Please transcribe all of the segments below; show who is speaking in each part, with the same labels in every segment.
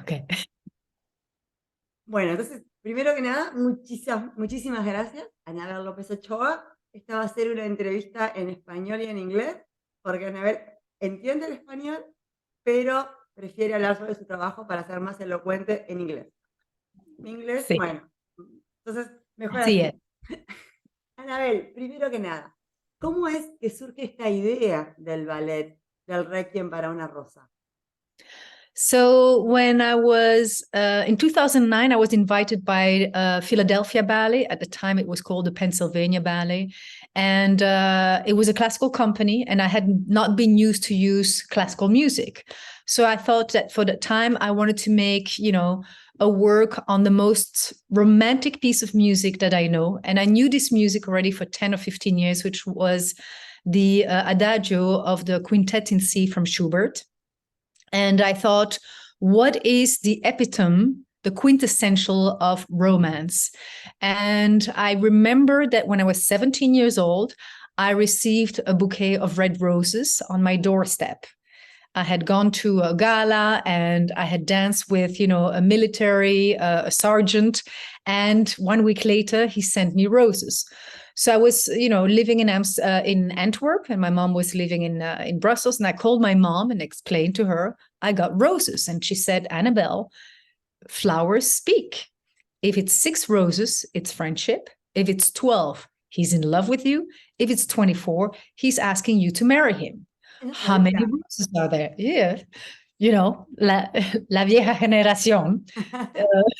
Speaker 1: Okay.
Speaker 2: Bueno, entonces, primero que nada, muchísimas gracias, Anabelle López Ochoa. Esta va a ser una entrevista en español y en inglés, porque Anabel entiende el español, pero prefiere hablar sobre su trabajo para ser más elocuente en inglés. Mi inglés,
Speaker 1: Sí,
Speaker 2: bueno, entonces, mejor
Speaker 1: así
Speaker 2: así.
Speaker 1: es.
Speaker 2: Anabel, primero que nada, ¿cómo es que surge esta idea del ballet, del Requiem para una rosa?
Speaker 1: So when I was in 2009, I was invited by Philadelphia Ballet. At the time, it was called the Pennsylvania Ballet, and it was a classical company. And I had not been used to use classical music, so I thought that for the time, I wanted to make, a work on the most romantic piece of music that I know. And I knew this music already for 10 or 15 years, which was the Adagio of the Quintet in C from Schubert. And I thought, what is the epitome, the quintessential of romance? And I remember that when I was 17 years old, I received a bouquet of red roses on my doorstep. I had gone to a gala and I had danced with, a military, a sergeant. And 1 week later, he sent me roses. So I was, living in Antwerp, and my mom was living in Brussels. And I called my mom and explained to her I got roses, and she said, "Anabelle, flowers speak. If it's 6 roses, it's friendship. If it's 12, he's in love with you. If it's 24, he's asking you to marry him.
Speaker 2: No
Speaker 1: How many
Speaker 2: sabía.
Speaker 1: roses are there?" Yeah, la vieja generación.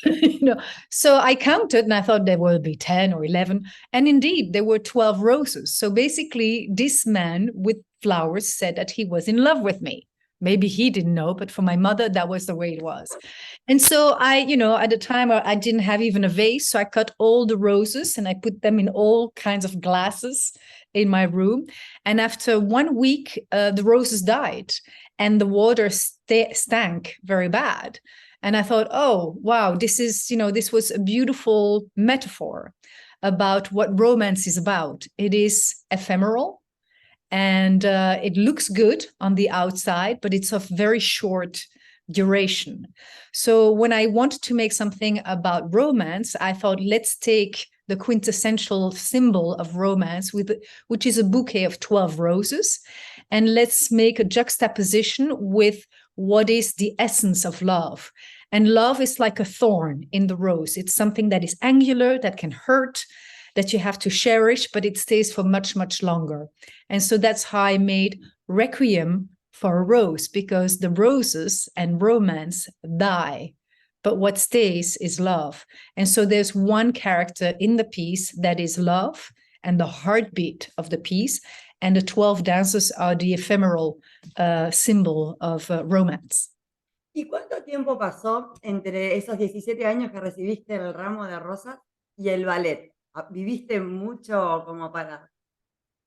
Speaker 1: you know, so I counted and I thought there will be 10 or 11. And indeed, there were 12 roses. So basically, this man with flowers said that he was in love with me. Maybe he didn't know, but for my mother, that was the way it was. And so at the time, I didn't have even a vase. So I cut all the roses and I put them in all kinds of glasses in my room. And after 1 week, the roses died and the water stank very bad. And I thought, oh, wow, this was a beautiful metaphor about what romance is about. It is ephemeral and it looks good on the outside, but it's of very short duration. So when I wanted to make something about romance, I thought, let's take the quintessential symbol of romance, which is a bouquet of 12 roses, and let's make a juxtaposition with what is the essence of love. And love is like a thorn in the rose. It's something that is angular, that can hurt, that you have to cherish, but it stays for much, much longer. And so that's how I made Requiem for a rose, because the roses and romance die, but what stays is love. And so there's one character in the piece that is love and the heartbeat of the piece, and the 12 dancers are the ephemeral symbol of romance.
Speaker 2: ¿Y cuánto tiempo pasó entre esos 17 años que recibiste el ramo de rosas y el ballet? ¿Viviste mucho como para...?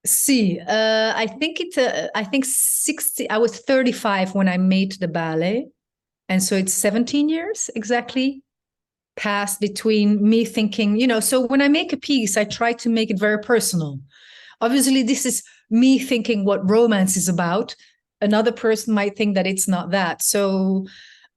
Speaker 1: See, I think 60, I was 35 when I made the ballet. And so it's 17 years exactly passed between me thinking, so when I make a piece, I try to make it very personal. Obviously, this is me thinking what romance is about. Another person might think that it's not that. So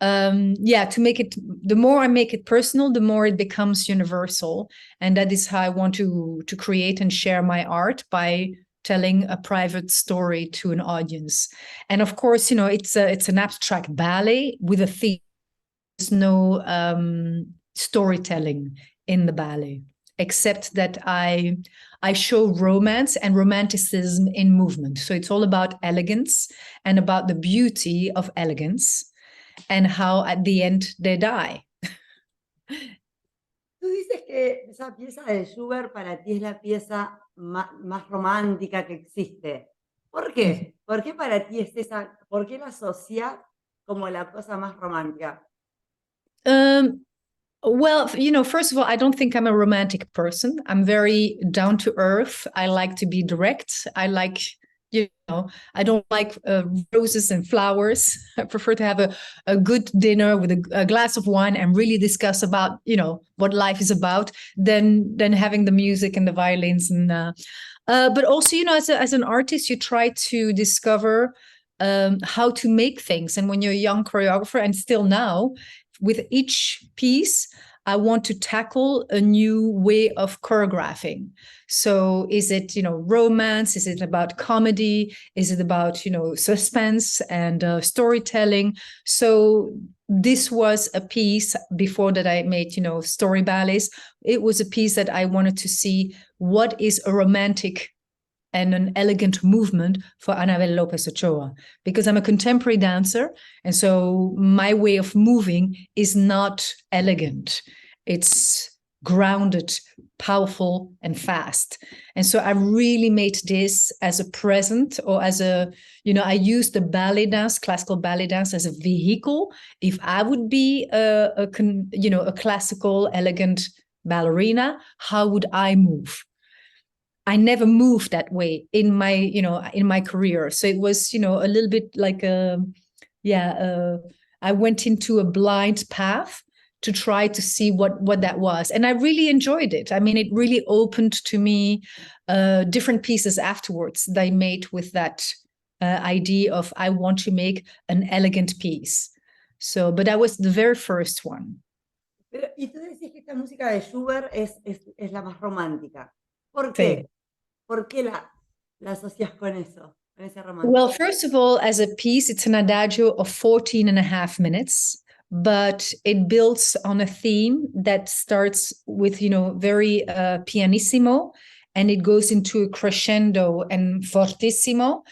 Speaker 1: to make it, the more I make it personal, the more it becomes universal. And that is how I want to create and share my art, by telling a private story to an audience. And of course, it's an abstract ballet with a theme. There's no storytelling in the ballet, except that I show romance and romanticism in movement. So it's all about elegance and about the beauty of elegance, and how at the end they die.
Speaker 2: Tú dices que esa pieza de Schubert para ti es la pieza más romántica que existe. ¿Por qué? ¿Por qué para ti es esa? ¿Por qué la asocias como la cosa más romántica?
Speaker 1: Well, first of all, I don't think I'm a romantic person. I'm very down to earth. I like to be direct. I like, I don't like roses and flowers. I prefer to have a good dinner with a glass of wine and really discuss about, what life is about, than having the music and the violins. And but also, as an artist, you try to discover how to make things. And when you're a young choreographer, and still now, with each piece, I want to tackle a new way of choreographing. So is it, romance? Is it about comedy? Is it about, suspense and storytelling? So this was a piece before that I made, story ballets. It was a piece that I wanted to see what is a romantic and an elegant movement for Anabelle López Ochoa, because I'm a contemporary dancer. And so my way of moving is not elegant. It's grounded, powerful, and fast. And so I really made this as a present, or as a, I used the ballet dance, classical ballet dance, as a vehicle. If I would be a classical, elegant ballerina, how would I move? I never moved that way in my career. So it was, a little bit like I went into a blind path to try to see what that was. And I really enjoyed it. I mean, it really opened to me different pieces afterwards that I made with that idea of I want to make an elegant piece. So, but that was the very first one.
Speaker 2: Pero, y tú decís que esta música de Schubert es la más romántica. ¿Por qué?
Speaker 1: Sí.
Speaker 2: ¿Por qué la asocias con eso, con ese romance?
Speaker 1: Well, first of all, as a piece, it's an adagio of 14 and a half minutes, but it builds on a theme that starts with, very pianissimo, and it goes into a crescendo and fortissimo.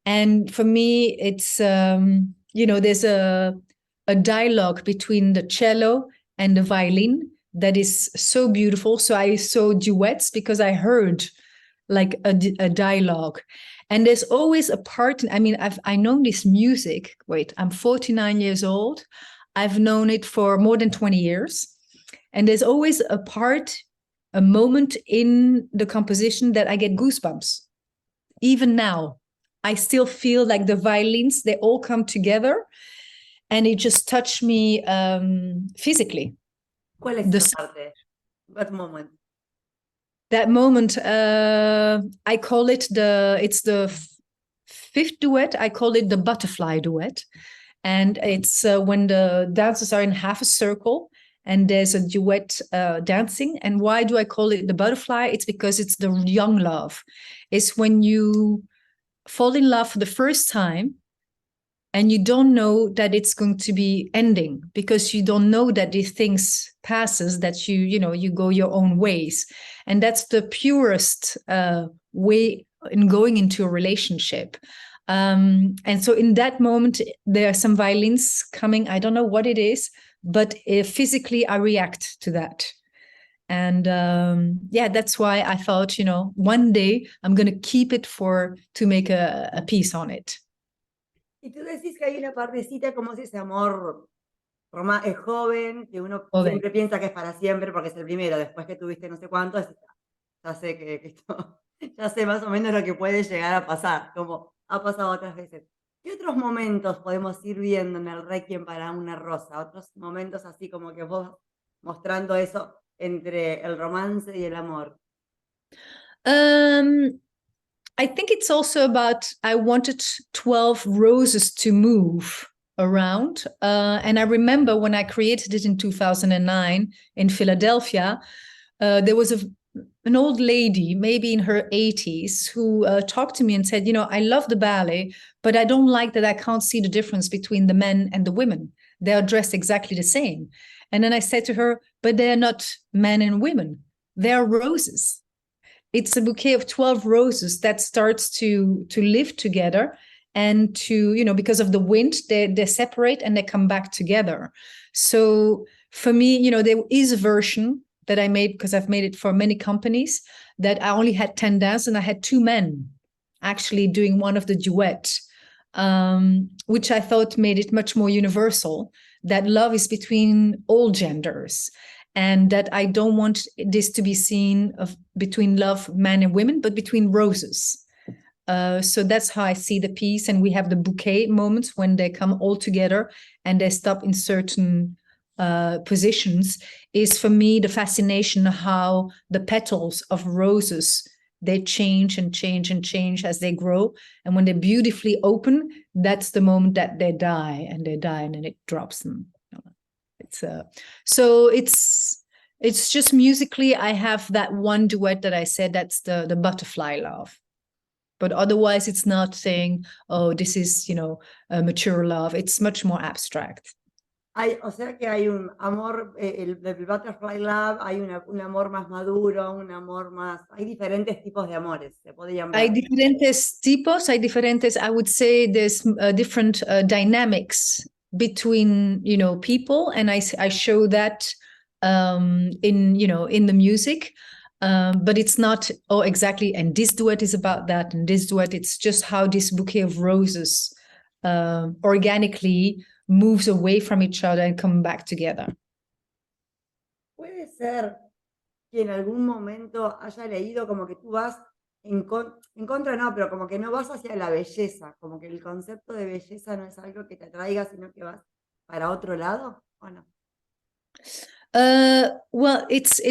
Speaker 1: And for me, it's, there's a dialogue between the cello and the violin that is so beautiful. So I saw duets because I heard like a dialogue. And there's always a part, I know this music, I'm 49 years old. I've known it for more than 20 years. And there's always a moment in the composition that I get goosebumps. Even now, I still feel like the violins, they all come together and it just touched me physically.
Speaker 2: ¿Cuál es esa parte? What moment?
Speaker 1: That moment, I call it it's the fifth duet. I call it the butterfly duet. And it's when the dancers are in half a circle and there's a duet dancing. And why do I call it the butterfly? It's because it's the young love. It's when you fall in love for the first time and you don't know that it's going to be ending, because you don't know that these things passes, that you go your own ways. And that's the purest way in going into a relationship. And so in that moment, there are some violins coming. I don't know what it is, but physically I react to that. And that's why I thought, one day I'm going to keep it to make a piece on it.
Speaker 2: Y tú decís que hay una partecita como si ese amor es joven, que uno siempre piensa que es para siempre porque es el primero, después que tuviste no sé cuánto, ya sé que esto, ya sé más o menos lo que puede llegar a pasar, como ha pasado otras veces. ¿Qué otros momentos podemos ir viendo en el Requiem para una rosa? Otros momentos así como que vos mostrando eso entre el romance y el amor.
Speaker 1: I think it's also about, I wanted 12 roses to move around. And I remember when I created it in 2009 in Philadelphia, there was an old lady, maybe in her 80s, who talked to me and said, I love the ballet, but I don't like that I can't see the difference between the men and the women. They are dressed exactly the same. And then I said to her, but they're not men and women. They're roses. It's a bouquet of 12 roses that starts to live together, and to, because of the wind, they separate and they come back together. So for me, there is a version that I made, because I've made it for many companies, that I only had 10 dancers and I had 2 men actually doing one of the duets, which I thought made it much more universal, that love is between all genders. And that I don't want this to be seen between love, men and women, but between roses. So that's how I see the piece. And we have the bouquet moments when they come all together and they stop in certain positions. Is for me the fascination how the petals of roses, they change and change and change as they grow. And when they beautifully open, that's the moment that they die and then it drops them. So it's just musically, I have that one duet that I said, that's the butterfly love. But otherwise, it's not saying, oh, this is, a mature love. It's much more abstract.
Speaker 2: O sea que hay un amor, el Butterfly Love, hay un amor más maduro, un amor más... Hay diferentes tipos de amores, se podrían ver.
Speaker 1: Hay diferentes, I would say there's different dynamics between, people. And I show that in the music. But it's not, oh, exactly, and this duet is about that, and this duet, it's just how this bouquet of roses organically moves away from each other and come back together.
Speaker 2: Puede ser que en algún momento haya leído como que tú vas en contra, no, pero como que no vas hacia la belleza, como que el concepto de belleza no es algo que te atraiga, sino que vas para otro lado, ¿o no?
Speaker 1: Well, it's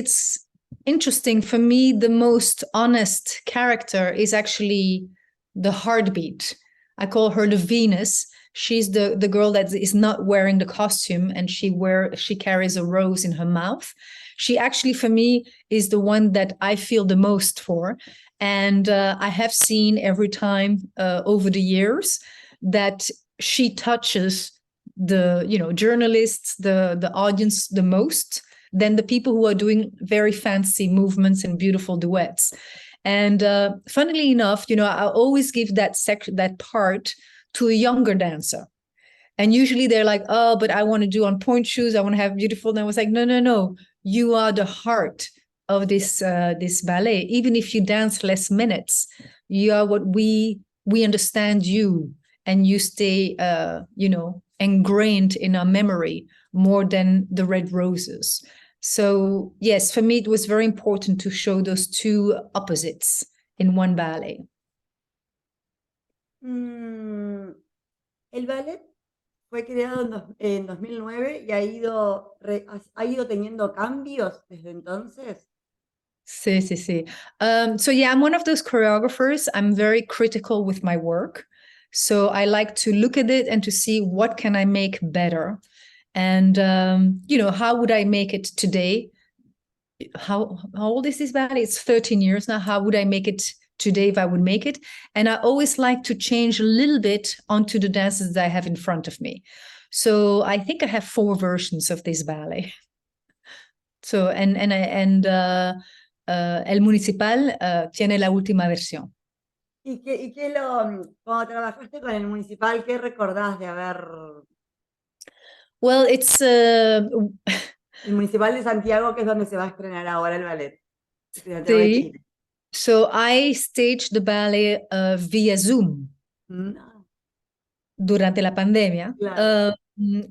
Speaker 1: interesting. For me, the most honest character is actually the heartbeat. I call her the Venus. She's the girl that is not wearing the costume, and she carries a rose in her mouth. She actually, for me, is the one that I feel the most for. And I have seen every time over the years that she touches the journalists, the audience the most than the people who are doing very fancy movements and beautiful duets. And funnily enough, I always give that part to a younger dancer. And usually they're like, oh, but I want to do on point shoes, I want to have beautiful. And I was like, no, you are the heart of this ballet. Even if you dance less minutes, you are what we understand you, and you stay ingrained in our memory more than the red roses. So yes, for me it was very important to show those two opposites in one ballet.
Speaker 2: El ballet fue creado en 2009 y ha ido teniendo cambios desde entonces.
Speaker 1: Sí. So yeah, I'm one of those choreographers. I'm very critical with my work. So I like to look at it and to see what can I make better. And, how would I make it today? How old is this ballet? It's 13 years now. How would I make it today if I would make it? And I always like to change a little bit onto the dances that I have in front of me. So I think I have 4 versions of this ballet. So, el Municipal tiene la última versión.
Speaker 2: Cuando trabajaste con el Municipal, ¿qué recordás de haber...
Speaker 1: Well, it's...
Speaker 2: el Municipal de Santiago, que es donde se va a estrenar ahora el ballet.
Speaker 1: Sí. So I staged the ballet via Zoom durante la pandemia.
Speaker 2: Claro.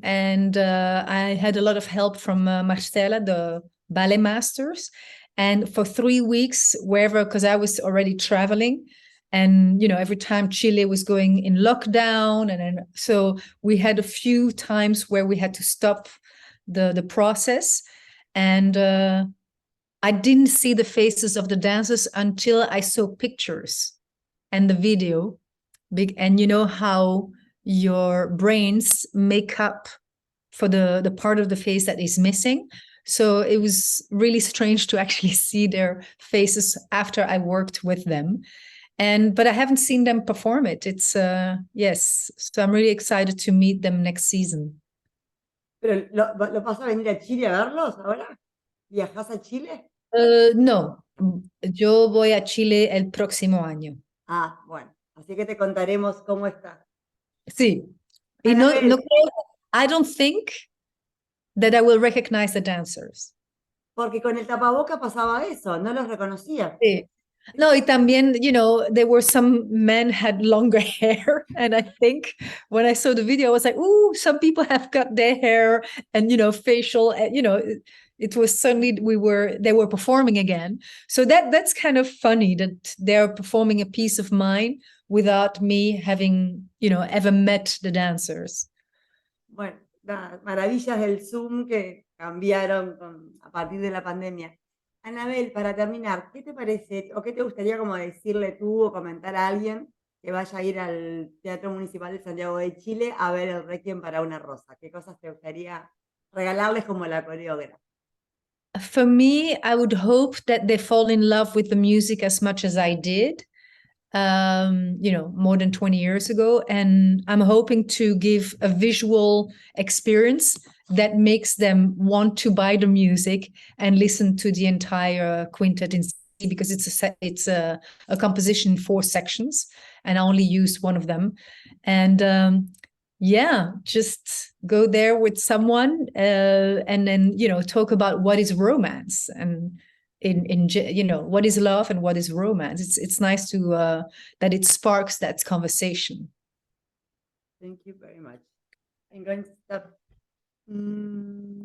Speaker 1: And I had a lot of help from Marcela, the ballet masters. And for 3 weeks, wherever, because I was already traveling, and every time Chile was going in lockdown, and so we had a few times where we had to stop the process. And I didn't see the faces of the dancers until I saw pictures and the video. And how your brains make up for the part of the face that is missing. So it was really strange to actually see their faces after I worked with them. But I haven't seen them perform it. It's yes. So I'm really excited to meet them next season.
Speaker 2: ¿Pero lo vas a venir a Chile a verlos ahora? ¿Viajás a Chile?
Speaker 1: No, yo voy a Chile el próximo año.
Speaker 2: Ah, bueno, así que te contaremos cómo está.
Speaker 1: Sí. Y no I don't think that I will recognize the dancers.
Speaker 2: Porque con el tapaboca pasaba eso, no los reconocía.
Speaker 1: Sí. No, y también, there were some men had longer hair. And I think when I saw the video, I was like, ooh, some people have got their hair and, facial, it was suddenly they were performing again. So that's kind of funny that they're performing a piece of mine without me having, ever met the dancers.
Speaker 2: Bueno, las maravillas del Zoom que cambiaron a partir de la pandemia. Anabelle, para terminar, ¿qué te parece o qué te gustaría como decirle tú o comentar a alguien que vaya a ir al Teatro Municipal de Santiago de Chile a ver el Requiem para una rosa? ¿Qué cosas te gustaría regalarles como la coreógrafa?
Speaker 1: For me, I would hope that they fall in love with the music as much as I did, more than 20 years ago. And I'm hoping to give a visual experience that makes them want to buy the music and listen to the entire quintet in C, because it's a composition in 4 sections, and I only use one of them. And just go there with someone and then talk about what is romance, and in what is love and what is romance. It's nice to that it sparks that conversation.
Speaker 2: Thank you very much. I'm going to stop.